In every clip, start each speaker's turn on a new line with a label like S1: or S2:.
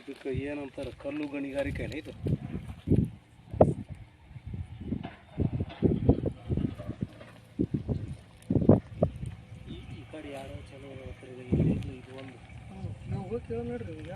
S1: ಇದಕ್ಕೆ ಏನಂತಾರೆ, ಕಲ್ಲು ಗಣಿಗಾರಿಕೆ ಇದು. ಈ ಕಡೆ ಯಾರೋ ಚಲೋ ಇದು ಒಂದು ನಾವು ಹೋಗಿ ಕೇಳ ನೋಡ್ರಿ ಈಗ.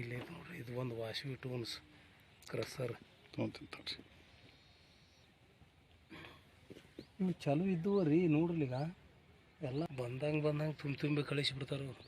S1: ಇಲ್ಲಿ ನೋಡ್ರಿ, ಇದು ಒಂದು ವಾಶಿಂಗ್ ಟೂಲ್ಸ್ ಕ್ರಸರ್ ತೊಗೊಂತೀನಿ. ಇವು ಚಲೋ ಇದ್ದವು ರೀ, ನೋಡ್ರಿ ಈಗ ಎಲ್ಲ ಬಂದಂಗೆ ತುಂಬಿ ಕಳಿಸಿಬಿಡ್ತಾರೆ ಅವರು.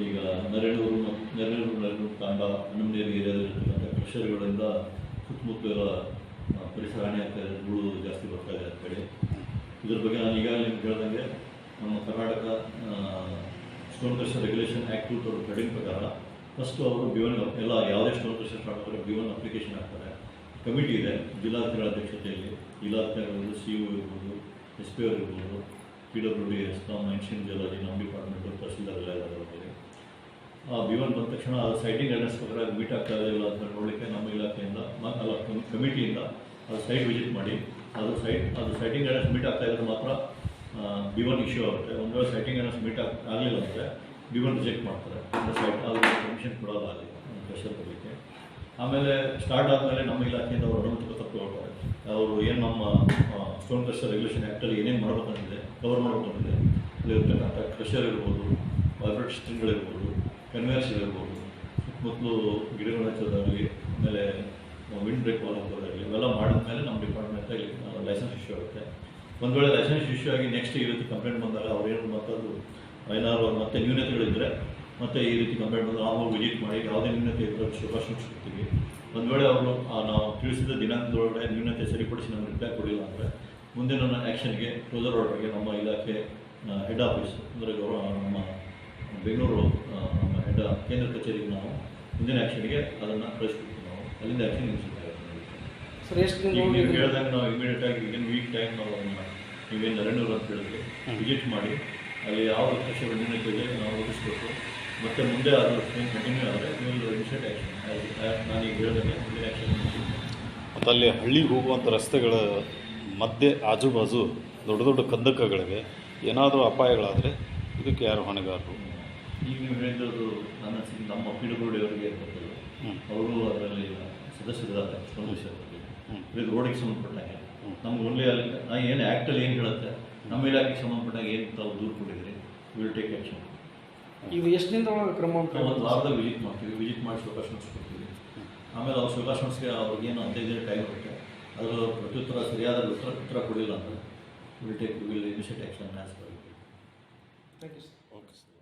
S2: ಈಗ ನೆರೆಯೂರು ತಾಂಡ ಹನ್ನೊಂದು ಏರಿಯಾದಲ್ಲಿರ್ತಕ್ಕಂಥ ಕ್ರಷರ್ಗಳಿಂದ ಸುತ್ತಮುತ್ತ ಎಲ್ಲ ಪರಿಸರ ಹಾನಿ ಆಗ್ತಾ ಇದೆ, ಧೂಳು ಜಾಸ್ತಿ ಬರ್ತಾ ಇದೆ ಆ ಕಡೆ. ಇದ್ರ ಬಗ್ಗೆ ನಾನು ಈಗಾಗಲೇ ನಿಮ್ಗೆ ಹೇಳ್ದಂಗೆ ನಮ್ಮ Karnataka stone crusher regulation act 2013 ಪ್ರಕಾರ ಫಸ್ಟು ಅವರು B1 ಎಲ್ಲ ಯಾವುದೇ ಸ್ಟೋನ್ ಕ್ರಷರ್ ಸ್ಟಾರ್ಟ್ ಆದರೆ B1 ಅಪ್ಲಿಕೇಶನ್ ಹಾಕ್ತಾರೆ. ಕಮಿಟಿ ಇದೆ ಜಿಲ್ಲಾಧಿಕಾರಿಗಳ ಅಧ್ಯಕ್ಷತೆಯಲ್ಲಿ, ಜಿಲ್ಲಾಧಿಕಾರಿಗಳು CO ಇರ್ಬೋದು, SP ಅವರು ಇರ್ಬೋದು, PWD, ಮೈನ್ಷನ್ ಜಿಯಾಲಜಿ, ನಮ್ಮ ಡಿಪಾರ್ಟ್ಮೆಂಟು, ತಹಸೀಲ್ದಾರ್ ಎಲ್ಲ ಇದ್ದಾರೆ. ಆ B1 ಬಂದ ತಕ್ಷಣ ಅದು ಸೈಟಿಂಗ್ ಅಡ್ರೆಸ್ ಪ್ರಕಾರ ಮೀಟ್ ಆಗ್ತಾ ಇಲ್ಲ ಅಂತ ನೋಡಲಿಕ್ಕೆ ನಮ್ಮ ಇಲಾಖೆಯಿಂದ ಕಮಿಟಿಯಿಂದ ಅದು ಸೈಟ್ ವಿಸಿಟ್ ಮಾಡಿ ಅದು ಸೈಟಿಂಗ್ ಅಡ್ರೆಸ್ ಮೀಟ್ ಆಗ್ತಾ ಇದ್ರೆ ಮಾತ್ರ B1 ಇಶ್ಯೂ ಆಗುತ್ತೆ. ಒಂದು ವೇಳೆ ಸೈಟಿಂಗ್ ಅಡ್ರೆಸ್ ಮೀಟ್ ಆಗಲಿಲ್ಲ ಅಂದರೆ B1 ರಿಜೆಕ್ಟ್ ಮಾಡ್ತಾರೆ. ಸೈಟ್ ಅದು ಪರ್ಮಿಷನ್ ಕೊಡೋಲ್ಲ ಅಲ್ಲಿ ಕ್ರಷರ್ ಕೊಡಲಿಕ್ಕೆ. ಆಮೇಲೆ ಸ್ಟಾರ್ಟ್ ಆದಮೇಲೆ ನಮ್ಮ ಇಲಾಖೆಯಿಂದ ಅವರು ಅನುಮತಿ ಪತ್ರ ತಗೊಳ್ತಾರೆ. ಅವರು ಏನು ನಮ್ಮ ಸ್ಟೋನ್ ಕ್ರಷರ್ ರೆಗ್ಯುಲೇಷನ್ ಆ್ಯಕ್ಟಲ್ಲಿ ಏನೇನು ಮಾಡಬೇಕಂತಿದೆ, ಕವರ್ ಮಾಡಬೇಕಂತಿದೆ, ಅಲ್ಲಿರ್ತಕ್ಕಂಥ ಕ್ರಷರ್ ಇರ್ಬೋದು, ಕಾರ್ಪೊರೇಟ್ ಸಿಸ್ಟಮ್ಗಳಿರ್ಬೋದು, ಕನ್ವೇಯರ್ಸ್ಗಳಿರ್ಬೋದು, ಸುತ್ತಮುತ್ತಲು ಗಿಡಗಳು ಹಚ್ಚೋದಾಗಲಿ, ಆಮೇಲೆ ವಿಂಡ್ ಬ್ರೇಕ್ ವಾಲ್ ಹಾಕೋದಾಗಲಿ, ಇವೆಲ್ಲ ಮಾಡಿದ್ಮೇಲೆ ನಮ್ಮ ಡಿಪಾರ್ಟ್ಮೆಂಟಲ್ಲಿ ಲೈಸೆನ್ಸ್ ಇಶ್ಯೂ ಆಗುತ್ತೆ. ಒಂದು ವೇಳೆ ಲೈಸೆನ್ಸ್ ಇಶ್ಯೂ ಆಗಿ ನೆಕ್ಸ್ಟ್ ಈ ರೀತಿ ಕಂಪ್ಲೇಂಟ್ ಬಂದಾಗ ಅವ್ರು ಏನು ಮತ್ತದು ಏನಾದ್ರು ಮತ್ತೆ ನ್ಯೂನತೆಗಳಿದ್ದರೆ ಮತ್ತೆ ಈ ರೀತಿ ಕಂಪ್ಲೇಂಟ್ ಬಂದರೆ ನಾವು ವಿಸಿಟ್ ಮಾಡಿ ಯಾವುದೇ ನ್ಯೂನತೆ ಇದ್ದರೆ ಶುಭಾಶಯ ಕೊಡ್ತೀವಿ. ಒಂದು ವೇಳೆ ಅವರು ನಾವು ತಿಳಿಸಿದ ದಿನಾಂಕದೊಳಗಡೆ ನ್ಯೂನತೆ ಸರಿಪಡಿಸಿ ನಮಗೆ ರಿಪ್ಲೈ ಕೊಡಲಿಲ್ಲ ಅಂದರೆ ಮುಂದಿನ ಆ್ಯಕ್ಷನ್ಗೆ ಕ್ಲೋಸರ್ ಆರ್ಡರ್ಗೆ ನಮ್ಮ ಇಲಾಖೆ ಹೆಡ್ ಆಫೀಸ್ ಅಂದರೆ ನಮ್ಮ ಬೆಂಗಳೂರು ನಮ್ಮ ಹೆಡ್ ಕೇಂದ್ರ ಕಚೇರಿಗೆ ನಾವು ಮುಂದಿನ ಆ್ಯಕ್ಷನ್ಗೆ ಅದನ್ನು ಕಳಿಸ್ಕೊಡ್ತೀವಿ. ನಾವು ಅಲ್ಲಿಂದ ಆ್ಯಕ್ಷನ್ ನಿಲ್ಲಿಸುತ್ತೇವೆ.
S1: ಸರ್ ಎಷ್ಟು
S2: ಈಗ ನೀವು ಹೇಳ್ದಂಗೆ ನಾವು ಇಮಿಡಿಯೇಟ್ ಆಗಿ ಈಗಿನ ವೀಕ್ ಟೈಮ್ ನಾವು ನೀವೇನು ನರೇಂದ್ರ ಅಂತ ಹೇಳಿದ್ರೆ ವಿಸಿಟ್ ಮಾಡಿ ಅಲ್ಲಿ ಯಾವ ಕೃಷಿಗಳು ನ್ಯೂನತೆ ಇದೆ ನಾವು ಓದಿಸ್ಬೇಕು ಮತ್ತು ಮುಂದೆ ಅದು ಕಂಟಿನ್ಯೂ ಆದರೆ ನೀವು ಇನಿಷಿಯೇಟ್ ಆ್ಯಕ್ಷನ್ ನಾನೀಗ ಹೇಳ್ದಂಗೆ ಮುಂದಿನ ಆ್ಯಕ್ಷನ್.
S3: ಮತ್ತು ಅಲ್ಲಿ ಹಳ್ಳಿಗೆ ಹೋಗುವಂಥ ರಸ್ತೆಗಳ ಮಧ್ಯೆ ಆಜು ಬಾಜು ದೊಡ್ಡ ದೊಡ್ಡ ಕಂದಕಗಳಿವೆ. ಏನಾದರೂ ಅಪಾಯಗಳಾದರೆ ಇದಕ್ಕೆ ಯಾರು ಹೊಣೆಗಾರರು?
S2: ಈಗ ನೀವು ಹೇಳಿದ್ದು ನನ್ನ ನಮ್ಮ ಪಿಡುಗೋಡಿ ಅವರಿಗೆ ಗೊತ್ತಿಲ್ಲ, ಅವರು ಅದರಲ್ಲಿ ಸದಸ್ಯರಿದ್ದಾರೆ ವಿಷಯ ಬಗ್ಗೆ. ಇದು ರೋಡಿಗೆ ಸಂಬಂಧಪಟ್ಟಾಗೆ ನಮ್ಗೆ ಓನ್ಲಿ ಅಲ್ಲಿ ನಾ ಏನು ಆ್ಯಕ್ಟಲ್ಲಿ ಏನು ಹೇಳುತ್ತೆ ನಮ್ಮ ಇಲಾಖೆಗೆ ಸಂಬಂಧಪಟ್ಟಾಗ ಏನು ತಾವು ದೂರು ಕೊಟ್ಟಿದ್ರಿ ವಿಲ್ ಟೇಕ್ ಆ್ಯಕ್ಷನ್.
S1: ಈಗ ಎಷ್ಟು ದಿನದ ಒಳಗೆ ಕ್ರಮ
S2: ನಾವು ಒಂದು ವಾರದಾಗ ವಿಸಿಟ್ ಮಾಡ್ತೀವಿ, ವಿಸಿಟ್ ಮಾಡಿ ಶೋಕಾಶನ್ಸ್ ಕೊಡ್ತೀವಿ. ಆಮೇಲೆ ಅವ್ರು ಶೋಕಾಶನ್ಸ್ಗೆ ಅವ್ರಿಗೇನು 15 ದಿನ ಟೈಮ್ ಇರುತ್ತೆ, ಅದರ ಪ್ರತ್ಯುತ್ತರ ಸರಿಯಾದ ಉತ್ತರ ಕೊಡಲಿಲ್ಲ ಅಂದರೆ will initiate action as per.
S1: Thank you sir.
S3: Okay sir.